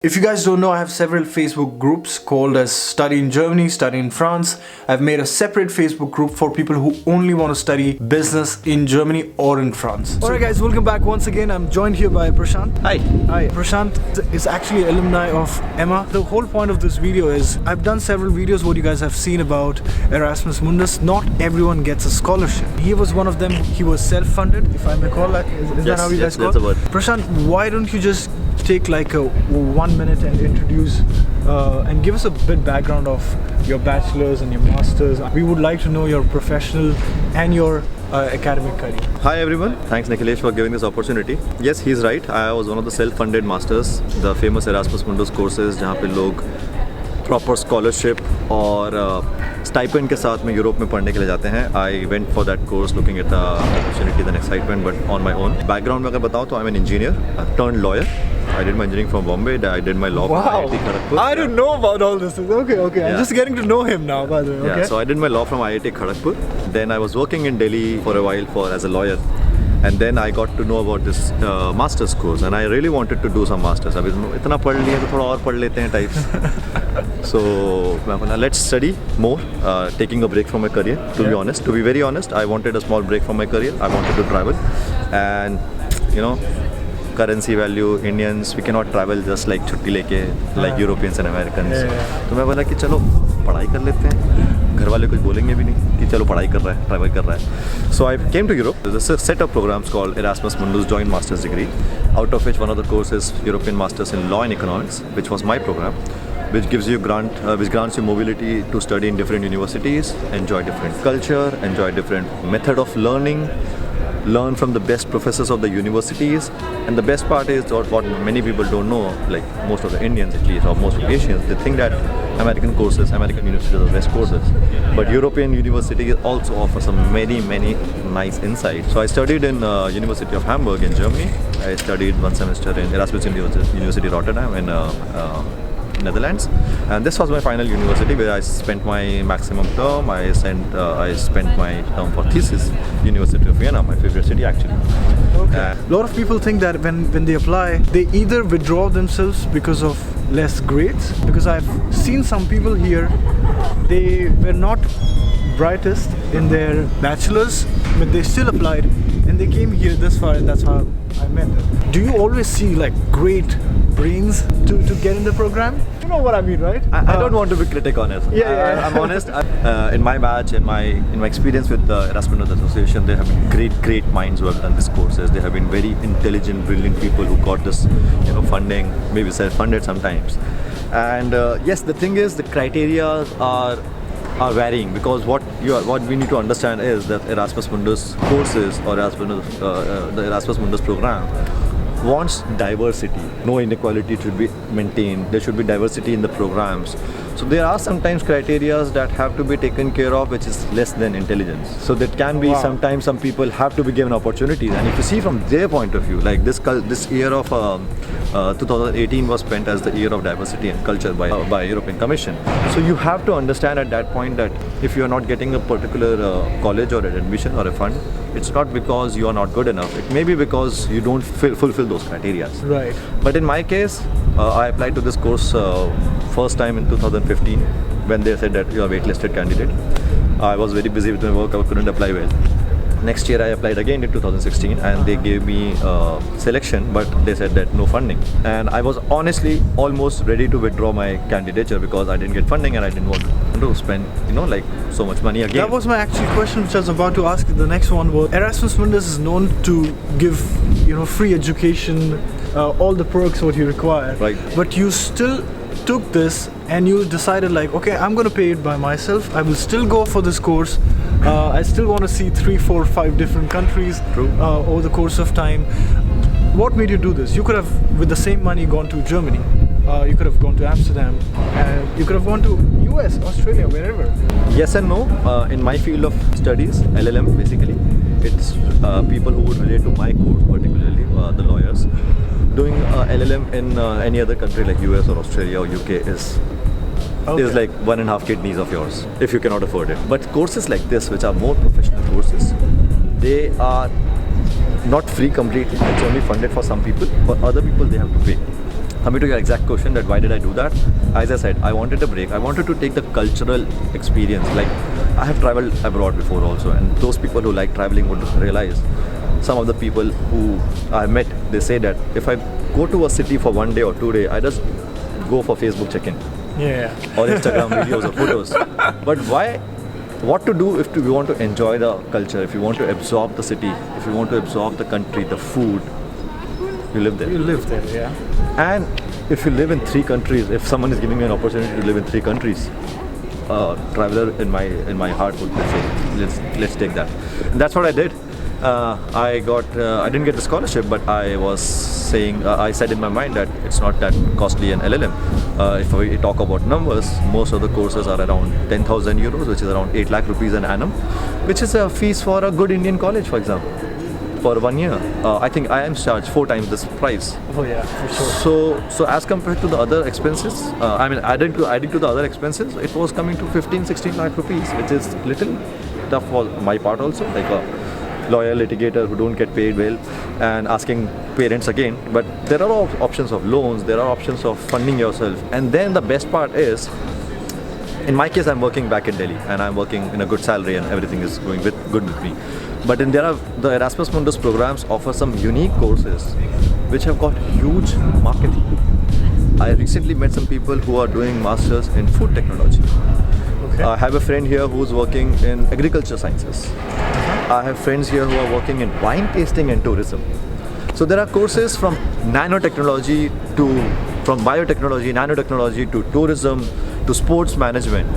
If you guys don't know, I have several Facebook groups called as Study in Germany, Study in France. I've made a separate Facebook group for people who only want to study business in Germany or in France. Alright guys, welcome back once again. I'm joined here by Prashant. Hi. Hi. Prashant is actually alumni of Emma. The whole point of this video is, I've done several videos what you guys have seen about Erasmus Mundus. Not everyone gets a scholarship. He was one of them. He was self-funded, if I may call that. Is that how you guys call it? That's a word. Prashant, why don't you just take like a 1 minute and introduce and give us a bit background of your bachelor's and your master's. We would like to know your professional and your academic career. Hi everyone, thanks Nikhilesh for giving this opportunity. Yes, he's right. I was one of the self-funded masters, the famous Erasmus Mundus courses जहाँ पे लोग proper scholarship और stipend के साथ में Europe में पढ़ने के लिए जाते हैं. I went for that course looking at the opportunities and excitement, but on my own. Background में अगर बताऊँ तो I'm an engineer turned lawyer. I did my engineering from Bombay. I did my law from IIT Kharagpur. I didn't know about all this. Okay. Yeah. I'm just getting to know him now, by the way. Okay. Yeah, so I did my law from IIT Kharagpur. Then I was working in Delhi for a while as a lawyer. And then I got to know about this master's course, and I really wanted to do some masters. अभी इतना पढ़ लिया तो थोड़ा और पढ़ लेते हैं types. So let's study more, taking a break from my career. To be honest, to be very honest, I wanted a small break from my career. I wanted to travel, and you know, currency value, Indians, we cannot travel just like छुट्टी लेके like Europeans and Americans. तो मैं बोला कि चलो पढ़ाई कर लेते हैं. घर वाले कुछ बोलेंगे भी नहीं कि चलो पढ़ाई कर रहा है, ट्रैवल कर रहा है. So I came to Europe. There's a set of programs called Erasmus Mundus Joint Master's Degree, out of which one of the courses European Masters in Law and Economics, which was my program, which gives you which grants you mobility to study in different universities, enjoy different culture, enjoy different method of learning, learn from the best professors of the universities. And the best part is, or what many people don't know, like most of the Indians at least, or most of the Asians, they think that American universities are the best courses. But European universities also offer some many nice insights. So I studied in University of Hamburg in Germany. I studied 1 semester in Erasmus University Rotterdam in Netherlands, and this was my final university where I spent my maximum term. I spent my term for thesis. University of Vienna, my favorite city actually. Okay. A lot of people think that when they apply, they either withdraw themselves because of less grades. Because I've seen some people here, they were not brightest in their bachelor's, but they still applied and they came here this far, and that's how I met them. Do you always see like great brains to get in the program? You know what I mean, right? I don't want to be critical on it. Yeah. I'm honest. In my batch, in my experience with the Erasmus Mundus Association, there have been great minds who have done these courses. There have been very intelligent, brilliant people who got this, funding, maybe self-funded sometimes. And yes, the thing is, the criteria are varying, because what we need to understand is that Erasmus Mundus courses or the Erasmus Mundus program wants diversity. No inequality should be maintained. There should be diversity in the programs. So there are sometimes criteria that have to be taken care of, which is less than intelligence. So that can be sometimes some people have to be given opportunities. And if you see from their point of view, like this year of 2018 was spent as the year of diversity and culture by European Commission. So you have to understand at that point that if you are not getting a particular college or an admission or a fund, it's not because you are not good enough. It may be because you don't fulfill those criteria. Right. But in my case, I applied to this course first time in 2015 when they said that you are a waitlisted candidate. I was very busy with my work, I couldn't apply well. Next year I applied again in 2016 and they gave me selection, but they said that no funding. And I was honestly almost ready to withdraw my candidature because I didn't get funding and I didn't want to spend, like so much money again. That was my actual question which I was about to ask. The next one was, Erasmus Mundus is known to give, free education, all the perks what you require. Right. But you still took this and you decided like, okay, I'm going to pay it by myself. I will still go for this course. I still want to see 3, 4, 5 different countries over the course of time. What made you do this? You could have, with the same money, gone to Germany. You could have gone to Amsterdam. You could have gone to US, Australia, wherever. Yes and no. In my field of studies, LLM basically, it's people who would relate to my course, particularly the lawyers. Doing LLM in any other country like US or Australia or UK is like 1.5 kidneys of yours, if you cannot afford it. But courses like this, which are more professional courses, they are not free completely. It's only funded for some people. For other people, they have to pay. Coming to your exact question that why did I do that? As I said, I wanted a break. I wanted to take the cultural experience. Like, I have traveled abroad before also, and those people who like traveling would realize, some of the people who I met, they say that if I go to a city for 1 day or 2 days, I just go for Facebook check-in. Yeah. Or Instagram videos or photos. But why? What to do if you want to enjoy the culture, if you want to absorb the city, if you want to absorb the country, the food, you live there. You live there, yeah. And if you live in 3 countries, if someone is giving me an opportunity to live in 3 countries, traveler in my heart would say, let's take that. And that's what I did. I didn't get the scholarship, but I was saying, I said in my mind that it's not that costly an LLM. If we talk about numbers, most of the courses are around 10,000 euros, which is around 8 lakh rupees an annum, which is a fees for a good Indian college, for example, for 1 year. I think I am charged 4 times this price. Oh yeah, for sure. So as compared to the other expenses, adding to the other expenses, it was coming to 15-16 lakh rupees, which is little tough for my part also, like a lawyer, litigator who don't get paid well, and asking parents again. But there are options of loans, there are options of funding yourself. And then the best part is, in my case, I'm working back in Delhi and I'm working in a good salary and everything is going good with me. But the Erasmus Mundus programs offer some unique courses which have got huge marketing. I recently met some people who are doing masters in food technology. Okay. I have a friend here who's working in agriculture sciences. I have friends here who are working in wine tasting and tourism. So there are courses from biotechnology, nanotechnology to tourism to sports management.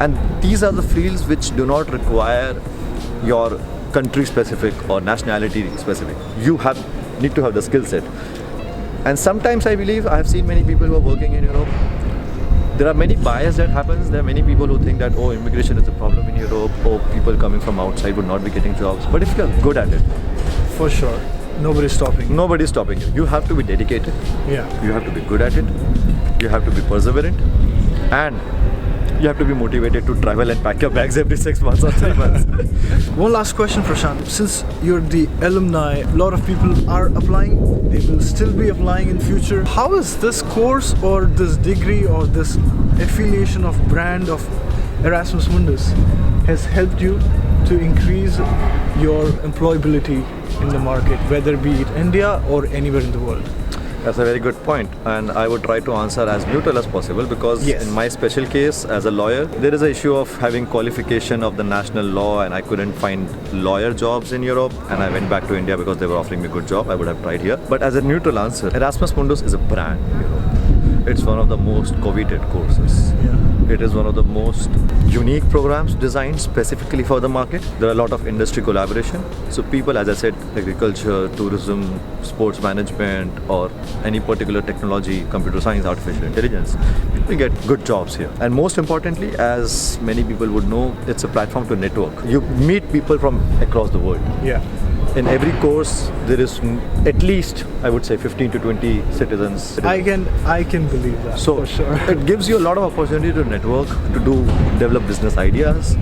And these are the fields which do not require your country specific or nationality specific. You need to have the skill set. And sometimes I believe I have seen many people who are working in Europe. There are many bias that happens. There are many people who think that, oh, immigration is a problem in Europe, or people coming from outside would not be getting jobs. But if you are good at it, For sure. Nobody's stopping. nobody's stopping you. You have to be dedicated. Yeah. You have to be good at it. You have to be perseverant. And you have to be motivated to travel and pack your bags every 6 months or 3 months. One last question, Prashant. Since you're the alumni, a lot of people are applying. They will still be applying in future. How is this course or this degree or this affiliation of brand of Erasmus Mundus has helped you to increase your employability in the market, whether be it India or anywhere in the world? That's a very good point, and I would try to answer as neutral as possible, because Yes. in my special case as a lawyer, there is an issue of having qualification of the national law, and I couldn't find lawyer jobs in Europe, and I went back to India because they were offering me a good job. I would have tried here. But as a neutral answer, Erasmus Mundus is a brand in Europe. It's one of the most coveted courses. Yeah. It is one of the most unique programs designed specifically for the market. There are a lot of industry collaboration. So people, as I said, agriculture, tourism, sports management, or any particular technology, computer science, artificial intelligence, people get good jobs here. And most importantly, as many people would know, it's a platform to network. You meet people from across the world. Yeah. In every course, there is at least, I would say, 15 to 20 citizens. I can believe that. So for sure. it gives you a lot of opportunity to network, to develop business ideas.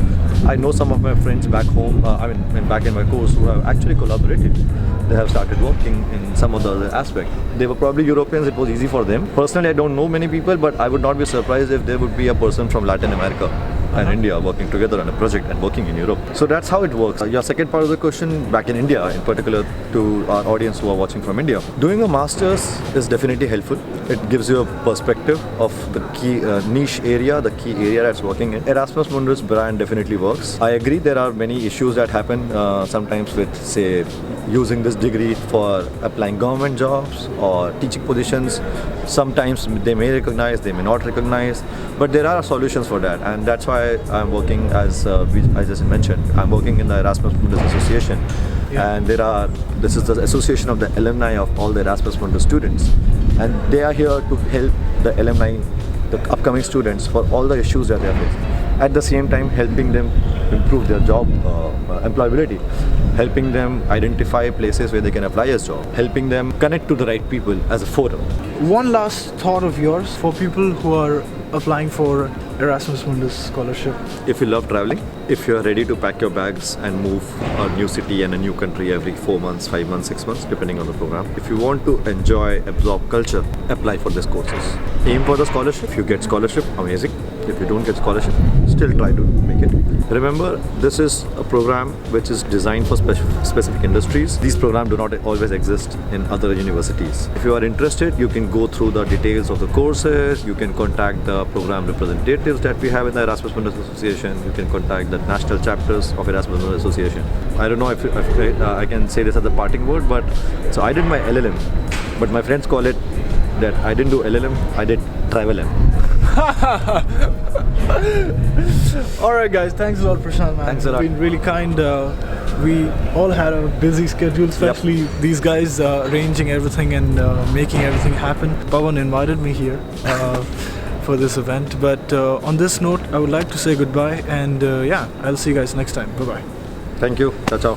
I know some of my friends back home, back in my course, who have actually collaborated. They have started working in some of the other aspect. They were probably Europeans, it was easy for them. Personally, I don't know many people, but I would not be surprised if there would be a person from Latin America and India working together on a project and working in Europe. So that's how it works. Your second part of the question, back in India, in particular to our audience who are watching from India, doing a master's is definitely helpful. It gives you a perspective of the key niche area, the key area that's working in. Erasmus Mundus brand definitely works. I agree there are many issues that happen sometimes with, say, using this degree for applying government jobs or teaching positions. Sometimes they may recognize, they may not recognize, but there are solutions for that, and that's why I'm working as I just mentioned. I'm working in the Erasmus Mundus Association, and this is the association of the alumni of all the Erasmus Mundus students, and they are here to help the alumni, the upcoming students, for all the issues that they are facing. At the same time, helping them improve their job employability, helping them identify places where they can apply as job, helping them connect to the right people as a forum. One last thought of yours for people who are applying for Erasmus Mundus scholarship. If you love traveling, if you're ready to pack your bags and move a new city and a new country every 4 months, 5 months, 6 months, depending on the program. If you want to enjoy, absorb culture, apply for these courses. Aim for the scholarship. If you get scholarship, amazing. If you don't get scholarship, still try to make it. Remember, this is a program which is designed for specific industries. These programs do not always exist in other universities. If you are interested, you can go through the details of the courses. You can contact the program representatives that we have in the Erasmus Mundus Association. You can contact the national chapters of Erasmus Mundus Association. I don't know if I can say this as a parting word, but so I did my LLM, but my friends call it that I didn't do LLM, I did TravelM. Alright guys, thanks a lot Prashant, man. Thanks a lot. You've been really kind. We all had a busy schedule, especially these guys arranging everything and making everything happen. Pawan invited me here for this event, but on this note I would like to say goodbye and yeah, I'll see you guys next time. Bye bye. Thank you. Ciao, ciao.